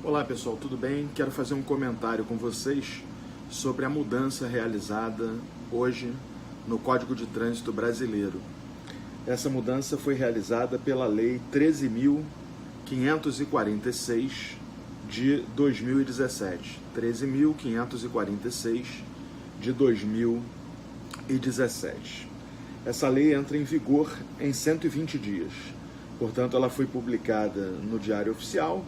Olá pessoal, tudo bem? Quero fazer um comentário com vocês sobre a mudança realizada hoje no Código de Trânsito Brasileiro. Essa mudança foi realizada pela Lei 13.546 de 2017. 13.546 de 2017. Essa lei entra em vigor em 120 dias. Portanto, ela foi publicada no Diário Oficial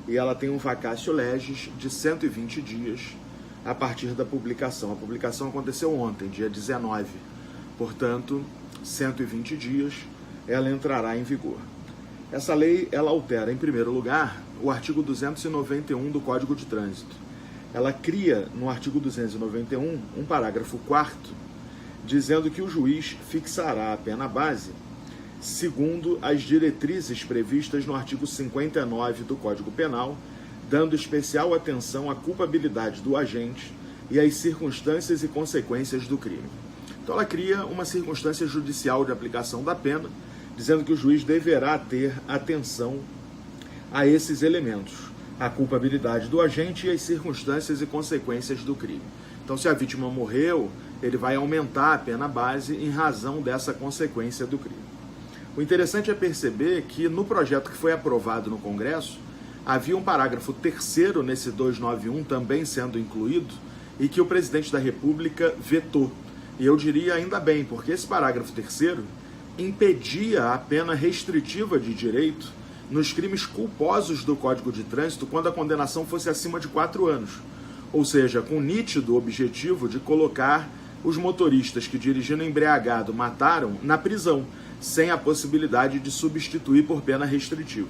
e ela tem um vacatio legis de 120 dias a partir da publicação. A publicação aconteceu ontem, dia 19. Portanto, 120 dias, ela entrará em vigor. Essa lei, ela altera, em primeiro lugar, o artigo 291 do Código de Trânsito. Ela cria, no artigo 291, um parágrafo 4º, dizendo que o juiz fixará a pena base segundo as diretrizes previstas no artigo 59 do Código Penal, dando especial atenção à culpabilidade do agente e às circunstâncias e consequências do crime. Então ela cria uma circunstância judicial de aplicação da pena, dizendo que o juiz deverá ter atenção a esses elementos, a culpabilidade do agente e as circunstâncias e consequências do crime. Então, se a vítima morreu, ele vai aumentar a pena base em razão dessa consequência do crime. O interessante é perceber que no projeto que foi aprovado no Congresso, havia um parágrafo 3º nesse 291 também sendo incluído e que o presidente da República vetou. E eu diria ainda bem, porque esse parágrafo 3º impedia a pena restritiva de direito nos crimes culposos do Código de Trânsito quando a condenação fosse acima de 4 anos. Ou seja, com nítido objetivo de colocar os motoristas que dirigindo embriagado mataram na prisão, sem a possibilidade de substituir por pena restritiva.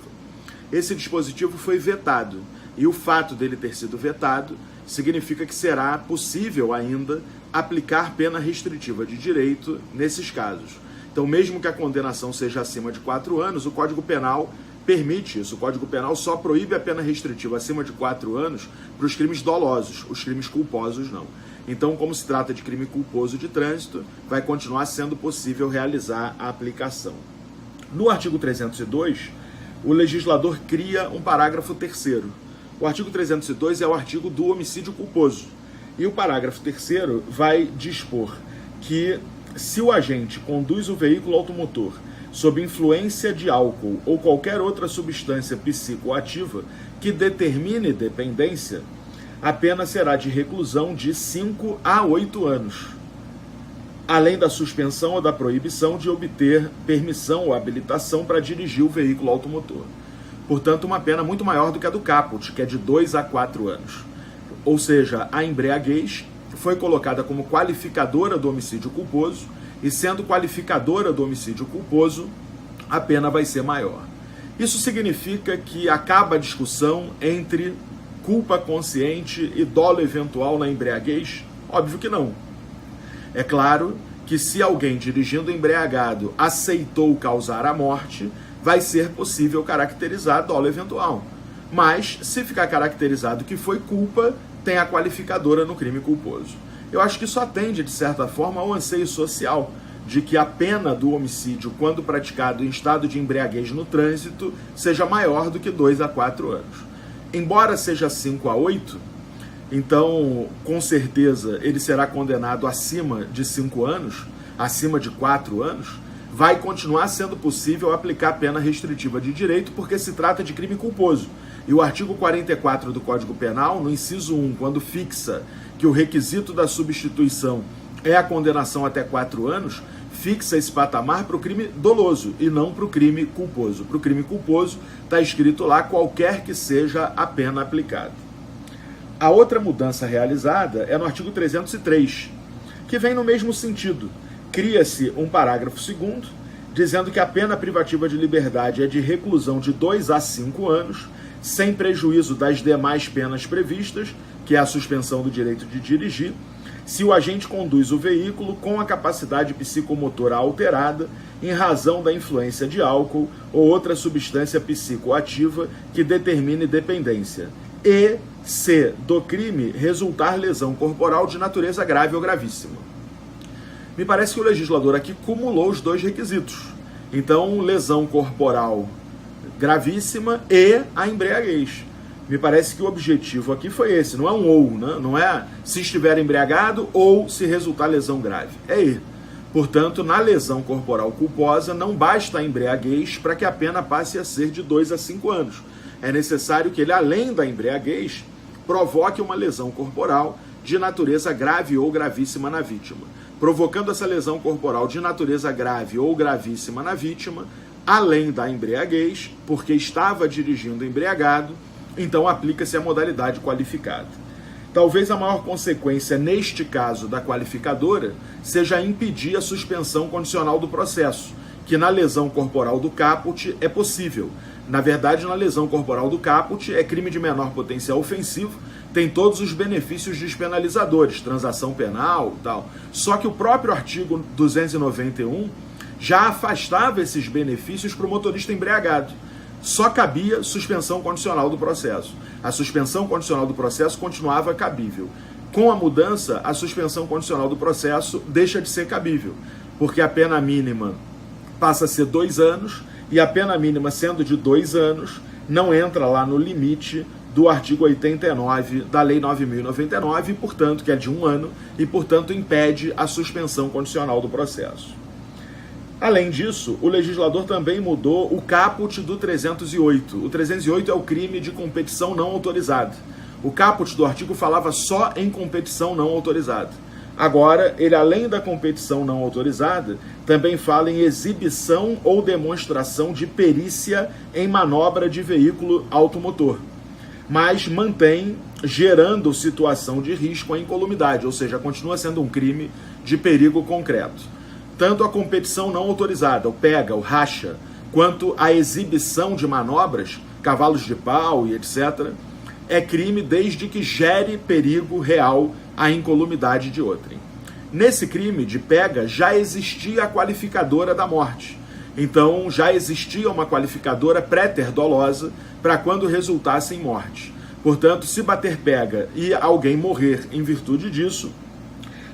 Esse dispositivo foi vetado, e o fato dele ter sido vetado significa que será possível ainda aplicar pena restritiva de direito nesses casos. Então, mesmo que a condenação seja acima de 4 anos, o Código Penal permite isso. O Código Penal só proíbe a pena restritiva acima de 4 anos para os crimes dolosos, os crimes culposos não. Então, como se trata de crime culposo de trânsito, vai continuar sendo possível realizar a aplicação. No artigo 302, o legislador cria um parágrafo 3º. O artigo 302 é o artigo do homicídio culposo. E o parágrafo 3º vai dispor que se o agente conduz o veículo automotor sob influência de álcool ou qualquer outra substância psicoativa que determine dependência, a pena será de reclusão de 5 a 8 anos, além da suspensão ou da proibição de obter permissão ou habilitação para dirigir o veículo automotor. Portanto, uma pena muito maior do que a do caput, que é de 2 a 4 anos. Ou seja, a embriaguez foi colocada como qualificadora do homicídio culposo, e sendo qualificadora do homicídio culposo, a pena vai ser maior. Isso significa que acaba a discussão entre culpa consciente e dolo eventual na embriaguez? Óbvio que não. É claro que se alguém dirigindo embriagado aceitou causar a morte, vai ser possível caracterizar dolo eventual. Mas, se ficar caracterizado que foi culpa, tem a qualificadora no crime culposo. Eu acho que isso atende, de certa forma, ao anseio social de que a pena do homicídio, quando praticado em estado de embriaguez no trânsito, seja maior do que 2 a 4 anos. Embora seja 5 a 8, então, com certeza, ele será condenado acima de 5 anos, acima de 4 anos, vai continuar sendo possível aplicar pena restritiva de direito, porque se trata de crime culposo. E o artigo 44 do Código Penal, no inciso 1, quando fixa que o requisito da substituição é a condenação até 4 anos, fixa esse patamar para o crime doloso e não para o crime culposo. Para o crime culposo está escrito lá qualquer que seja a pena aplicada. A outra mudança realizada é no artigo 303, que vem no mesmo sentido. Cria-se um parágrafo 2º, dizendo que a pena privativa de liberdade é de reclusão de 2 a 5 anos, sem prejuízo das demais penas previstas, que é a suspensão do direito de dirigir, se o agente conduz o veículo com a capacidade psicomotora alterada em razão da influência de álcool ou outra substância psicoativa que determine dependência, e se do crime resultar lesão corporal de natureza grave ou gravíssima. Me parece que o legislador aqui cumulou os dois requisitos. Então, lesão corporal gravíssima e a embriaguez. Me parece que o objetivo aqui foi esse, não é um ou, né? Não é se estiver embriagado ou se resultar lesão grave. É ir. Portanto, na lesão corporal culposa, não basta a embriaguez para que a pena passe a ser de 2 a 5 anos. É necessário que ele, além da embriaguez, provoque uma lesão corporal de natureza grave ou gravíssima na vítima. Provocando essa lesão corporal de natureza grave ou gravíssima na vítima, além da embriaguez, porque estava dirigindo embriagado, então aplica-se a modalidade qualificada. Talvez a maior consequência neste caso da qualificadora seja impedir a suspensão condicional do processo, que na lesão corporal do caput é possível. Na verdade, na lesão corporal do caput é crime de menor potencial ofensivo, tem todos os benefícios despenalizadores, transação penal e tal. Só que o próprio artigo 291 já afastava esses benefícios para o motorista embriagado. Só cabia suspensão condicional do processo. A suspensão condicional do processo continuava cabível. Com a mudança, a suspensão condicional do processo deixa de ser cabível, porque a pena mínima passa a ser 2 anos, e a pena mínima sendo de 2 anos, não entra lá no limite do artigo 89 da Lei 9.099, portanto, que é de 1 ano, e, portanto, impede a suspensão condicional do processo. Além disso, o legislador também mudou o caput do 308. O 308 é o crime de competição não autorizada. O caput do artigo falava só em competição não autorizada. Agora, ele, além da competição não autorizada, também fala em exibição ou demonstração de perícia em manobra de veículo automotor, mas mantém gerando situação de risco à incolumidade, ou seja, continua sendo um crime de perigo concreto. Tanto a competição não autorizada, o pega, o racha, quanto a exibição de manobras, cavalos de pau e etc., é crime desde que gere perigo real à incolumidade de outrem. Nesse crime de pega já existia a qualificadora da morte. Então já existia uma qualificadora pré-ter dolosa para quando resultasse em morte. Portanto, se bater pega e alguém morrer em virtude disso,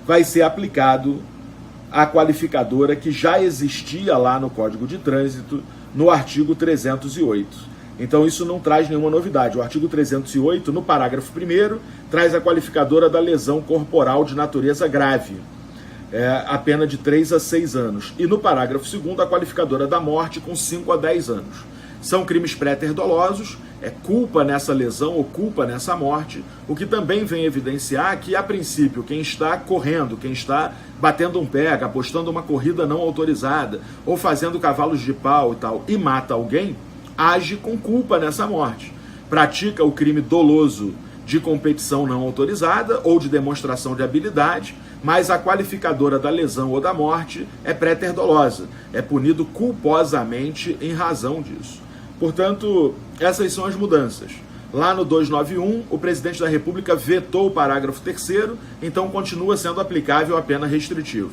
vai ser aplicado a qualificadora que já existia lá no Código de Trânsito, no artigo 308. Então isso não traz nenhuma novidade. O artigo 308, no parágrafo 1º, traz a qualificadora da lesão corporal de natureza grave, a pena de 3 a 6 anos. E no parágrafo 2º, a qualificadora da morte com 5 a 10 anos. São crimes pré-ter dolosos, é culpa nessa lesão ou culpa nessa morte, o que também vem evidenciar que, a princípio, quem está correndo, quem está batendo um pega, apostando uma corrida não autorizada, ou fazendo cavalos de pau e tal, e mata alguém, age com culpa nessa morte. Pratica o crime doloso de competição não autorizada ou de demonstração de habilidade, mas a qualificadora da lesão ou da morte é pré-ter dolosa, é punido culposamente em razão disso. Portanto, essas são as mudanças. Lá no 291, o presidente da República vetou o parágrafo 3º, então continua sendo aplicável a pena restritiva.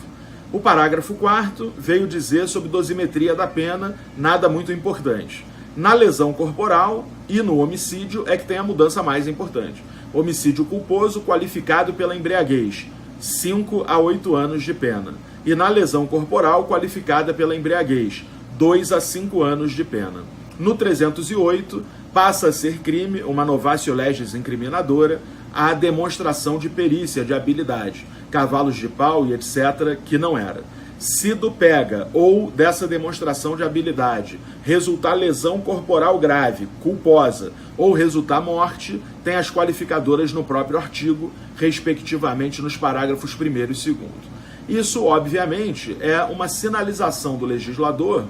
O parágrafo 4º veio dizer sobre dosimetria da pena, nada muito importante. Na lesão corporal e no homicídio é que tem a mudança mais importante. Homicídio culposo qualificado pela embriaguez, 5 a 8 anos de pena. E na lesão corporal qualificada pela embriaguez, 2 a 5 anos de pena. No 308, passa a ser crime, uma novatio legis incriminadora, a demonstração de perícia, de habilidade, cavalos de pau e etc., que não era. Se do pega ou dessa demonstração de habilidade resultar lesão corporal grave, culposa, ou resultar morte, tem as qualificadoras no próprio artigo, respectivamente nos parágrafos 1º e 2º. Isso, obviamente, é uma sinalização do legislador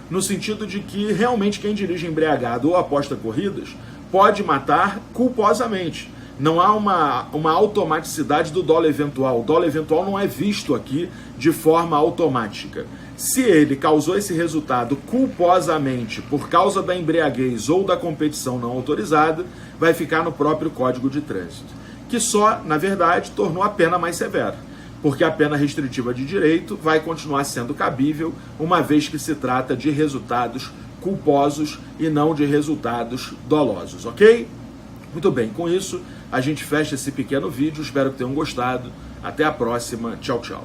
no sentido de que realmente quem dirige embriagado ou aposta corridas pode matar culposamente. Não há uma automaticidade do dolo eventual. O dolo eventual não é visto aqui de forma automática. Se ele causou esse resultado culposamente por causa da embriaguez ou da competição não autorizada, vai ficar no próprio Código de Trânsito, que só, na verdade, tornou a pena mais severa, porque a pena restritiva de direito vai continuar sendo cabível, uma vez que se trata de resultados culposos e não de resultados dolosos, ok? Muito bem, com isso a gente fecha esse pequeno vídeo, espero que tenham gostado. Até a próxima, tchau, tchau.